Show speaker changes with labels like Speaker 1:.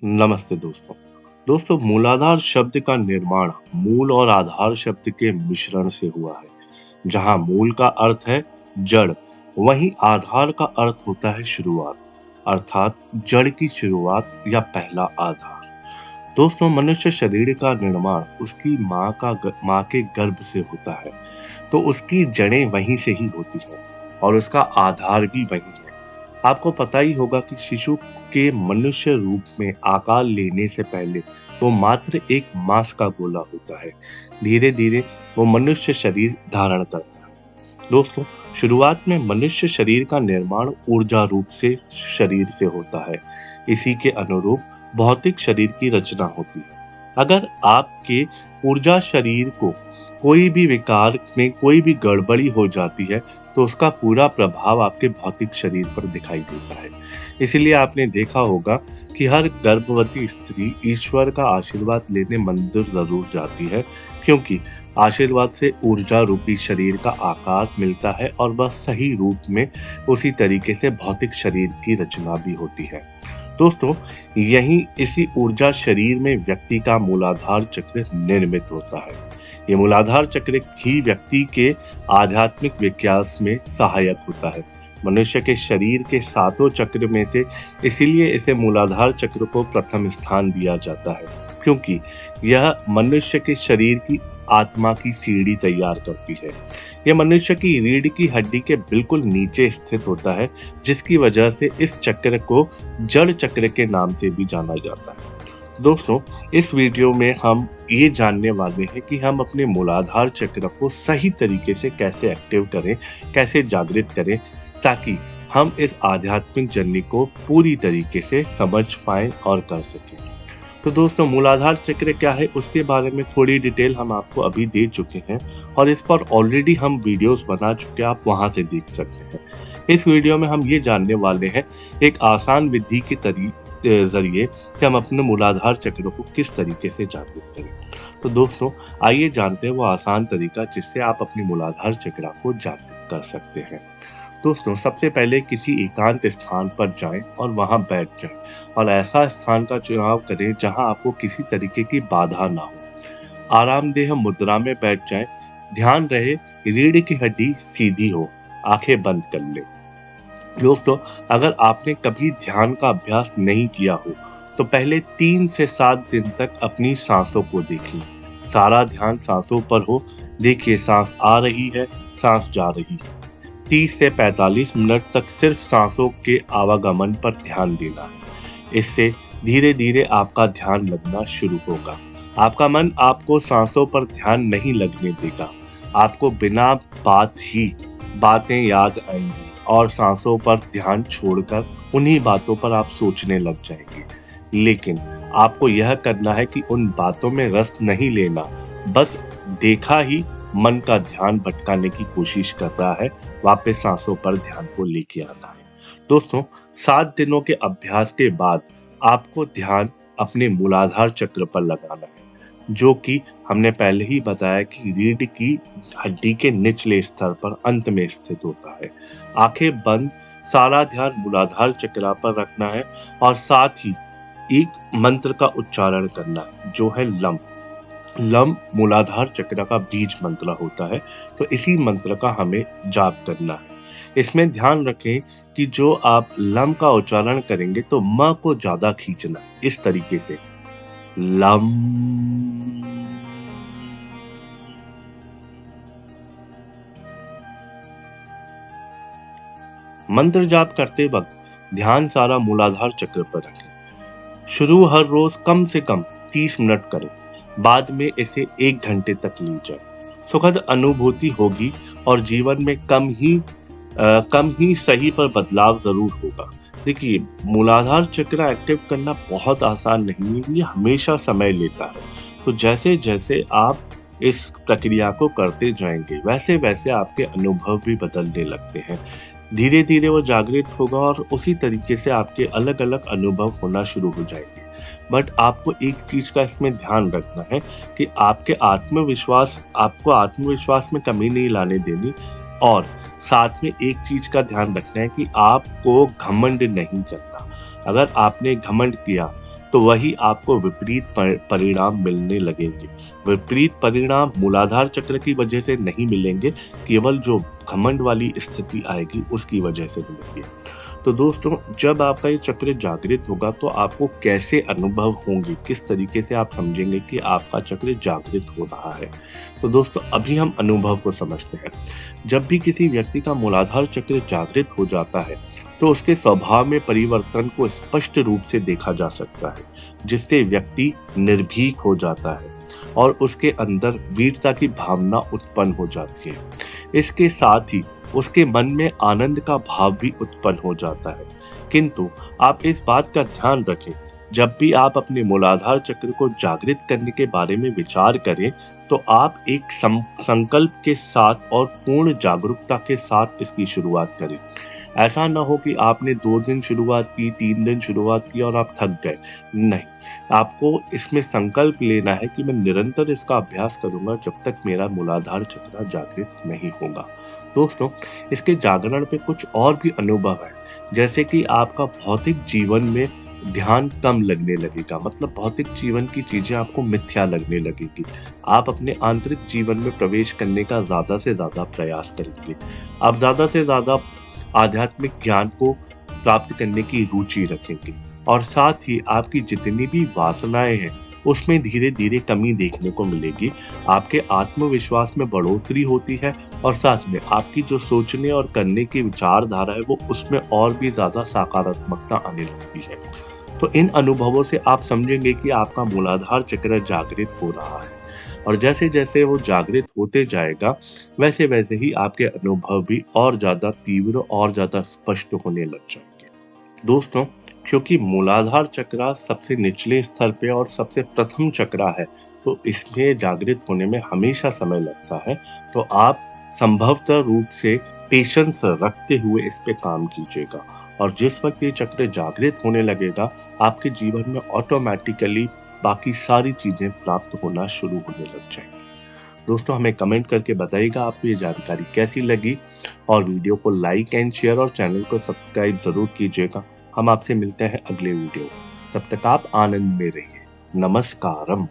Speaker 1: नमस्ते दोस्तों। दोस्तों मूलाधार शब्द का निर्माण मूल और आधार शब्द के मिश्रण से हुआ है। जहाँ मूल का अर्थ है जड़, वहीं आधार का अर्थ होता है शुरुआत, अर्थात जड़ की शुरुआत या पहला आधार। दोस्तों मनुष्य शरीर का निर्माण उसकी माँ के गर्भ से होता है, तो उसकी जड़ें वहीं से ही होती हैं और उसका आधार भी वही है। आपको पता ही होगा कि शिशु के मनुष्य रूप में आकार लेने से पहले वो मात्र एक मांस का गोला होता है। धीरे धीरे वो मनुष्य शरीर धारण करता है। दोस्तों शुरुआत में मनुष्य शरीर का निर्माण ऊर्जा रूप से शरीर से होता है। इसी के अनुरूप भौतिक शरीर की रचना होती है। अगर आपके ऊर्जा शरीर को कोई भी विकार में कोई भी गड़बड़ी हो जाती है तो उसका पूरा प्रभाव आपके भौतिक शरीर पर दिखाई देता है। इसीलिए आपने देखा होगा कि हर गर्भवती स्त्री ईश्वर का आशीर्वाद लेने मंदिर जरूर जाती है, क्योंकि आशीर्वाद से ऊर्जा रूपी शरीर का आकार मिलता है और वह सही रूप में उसी तरीके से भौतिक शरीर की रचना भी होती है। दोस्तों यही इसी ऊर्जा शरीर में व्यक्ति का मूलाधार चक्र निर्मित होता है। ये मूलाधार चक्र ही व्यक्ति के आध्यात्मिक विकास में सहायक होता है। मनुष्य के शरीर के सातों चक्र में से इसीलिए इसे मूलाधार चक्र को प्रथम स्थान दिया जाता है, क्योंकि यह मनुष्य के शरीर की आत्मा की सीढ़ी तैयार करती है। यह मनुष्य की रीढ़ की हड्डी के बिल्कुल नीचे स्थित होता है, जिसकी वजह से इस चक्र को जड़ चक्र के नाम से भी जाना जाता है। दोस्तों इस वीडियो में हम ये जानने वाले हैं कि हम अपने मूलाधार चक्र को सही तरीके से कैसे एक्टिव करें, कैसे जागृत करें, ताकि हम इस आध्यात्मिक जर्नी को पूरी तरीके से समझ पाएं और कर सकें। तो दोस्तों मूलाधार चक्र क्या है उसके बारे में थोड़ी डिटेल हम आपको अभी दे चुके हैं और इस पर ऑलरेडी हम वीडियोस बना चुके हैं, आप वहां से देख सकते हैं। इस वीडियो में हम ये जानने वाले हैं एक आसान विधि के जरिए कि हम अपने मूलाधार चक्र को किस तरीके से जागृत करें। तो दोस्तों आइए जानते हैं वो आसान तरीका जिससे आप अपनी मूलाधार चक्र को जागृत कर सकते हैं। दोस्तों सबसे पहले किसी एकांत स्थान पर जाएं और वहां बैठ जाएं और ऐसा स्थान का चुनाव करें जहां आपको किसी तरीके की बाधा ना हो। आरामदेह मुद्रा में बैठ जाएं। ध्यान रहे रीढ़ की हड्डी सीधी हो, आंखें बंद कर लें। दोस्तों अगर आपने कभी ध्यान का अभ्यास नहीं किया हो तो पहले 3 से 7 दिन तक अपनी सांसों को देखिए। सारा ध्यान सांसों पर हो। देखिए सांस आ रही है, सांस जा रही है। 30 से 45 मिनट तक सिर्फ सांसों के आवागमन पर ध्यान देना है। इससे धीरे धीरे आपका ध्यान लगना शुरू होगा। आपका मन आपको सांसों पर ध्यान नहीं लगने देगा। आपको बिना बातें याद आएंगी और सांसों पर ध्यान छोड़कर उन्हीं बातों पर आप सोचने लग जाएंगे। लेकिन आपको यह करना है कि उन बातों में रस नहीं लेना, बस देखा ही मन का ध्यान भटकाने की कोशिश कर रहा है, वापस सांसों पर ध्यान को लेके आना है। दोस्तों 7 दिनों के अभ्यास के बाद आपको ध्यान अपने मूलाधार चक्र पर लगाना है, जो कि हमने पहले ही बताया कि रीढ़ की हड्डी के निचले स्तर पर अंत में स्थित होता है। आंखें बंद, सारा ध्यान मूलाधार चक्र पर रखना है और साथ ही एक मंत्र का उच्चारण करना है जो है लम। लम मूलाधार चक्र का बीज मंत्र होता है, तो इसी मंत्र का हमें जाप करना है। इसमें ध्यान रखें कि जो आप लम का उच्चारण करेंगे तो म को ज्यादा खींचना है, इस तरीके से लम। मंत्र जाप करते वक्त ध्यान सारा मूलाधार चक्र पर रखें। शुरू हर रोज कम से कम 30 मिनट करें, बाद में इसे 1 घंटे तक ले जाएं। सुखद अनुभूति होगी और जीवन में कम ही सही पर बदलाव जरूर होगा। देखिए मूलाधार चक्र एक्टिव करना बहुत आसान नहीं है, ये हमेशा समय लेता है। तो जैसे जैसे आप इस प्रक्रिया को करते जाएंगे वैसे वैसे आपके अनुभव भी बदलने लगते हैं। धीरे धीरे वो जागृत होगा और उसी तरीके से आपके अलग अलग अनुभव होना शुरू हो जाएंगे। बट आपको एक चीज का इसमें ध्यान रखना है कि आपको आत्मविश्वास में कमी नहीं लाने देनी, और साथ में एक चीज का ध्यान रखना है कि आपको घमंड नहीं करना। अगर आपने घमंड किया तो वही आपको विपरीत परिणाम मिलने लगेंगे। विपरीत परिणाम मूलाधार चक्र की वजह से नहीं मिलेंगे, केवल जो घमंड वाली स्थिति आएगी उसकी वजह से मिलेंगे। तो दोस्तों, जब आपका ये चक्र जागृत होगा तो आपको कैसे अनुभव होंगे, किस तरीके से आप समझेंगे कि आपका चक्र जागृत हो रहा है। तो दोस्तों, अभी हम अनुभव को समझते हैं। जब भी किसी व्यक्ति का मूलाधार चक्र जागृत हो जाता है तो उसके स्वभाव में परिवर्तन को स्पष्ट रूप से देखा जा सकता है, जिससे व्यक्ति निर्भीक हो जाता है और उसके अंदर वीरता की भावना उत्पन्न हो जाती है। इसके साथ ही उसके मन में आनंद का भाव भी उत्पन्न हो जाता है। किंतु आप इस बात का ध्यान रखें, जब भी आप अपने मूलाधार चक्र को जागृत करने के बारे में विचार करें तो आप एक संकल्प के साथ और पूर्ण जागरूकता के साथ इसकी शुरुआत करें। ऐसा ना हो कि आपने 2 दिन शुरुआत की, 3 दिन शुरुआत की और आप थक गए। नहीं, आपको इसमें संकल्प लेना है कि मैं निरंतर इसका अभ्यास करूंगा जब तक मेरा मूलाधार चक्र जागृत नहीं होगा। दोस्तों, इसके जागरण पे कुछ और भी अनुभव है, जैसे कि आपका भौतिक जीवन में ध्यान कम लगने लगेगा, मतलब भौतिक जीवन की चीजें आपको मिथ्या लगने लगेगी। आप अपने आंतरिक जीवन में प्रवेश करने का ज्यादा से ज्यादा प्रयास करेंगे। आप ज्यादा से ज्यादा आध्यात्मिक ज्ञान को प्राप्त करने की रुचि रखेंगे और साथ ही आपकी जितनी भी वासनाएं हैं उसमें धीरे धीरे कमी देखने को मिलेगी। आपके आत्मविश्वास में बढ़ोतरी होती है और साथ में आपकी जो सोचने और करने की विचारधारा है वो उसमें और भी ज्यादा सकारात्मकता आने लगती है। तो इन अनुभवों से आप समझेंगे कि आपका मूलाधार चक्र जागृत हो रहा है और जैसे जैसे वो जागृत होते जाएगा वैसे वैसे ही आपके अनुभव भी और ज्यादा तीव्र और ज्यादा स्पष्ट होने लग जाएंगे। दोस्तों, क्योंकि मूलाधार चक्र सबसे निचले स्तर पे और सबसे प्रथम चक्र है तो इसमें जागृत होने में हमेशा समय लगता है। तो आप संभवतः रूप से पेशेंस रखते हुए इस पे काम कीजिएगा और जिस वक्त ये चक्र जागृत होने लगेगा आपके जीवन में ऑटोमेटिकली बाकी सारी चीजें प्राप्त होना शुरू होने लग जाएंगी। दोस्तों, हमें कमेंट करके बताइएगा आपको ये जानकारी कैसी लगी और वीडियो को लाइक एंड शेयर और चैनल को सब्सक्राइब जरूर कीजिएगा। हम आपसे मिलते हैं अगले वीडियो। तब तक आप आनंद में रहिए। नमस्कारम।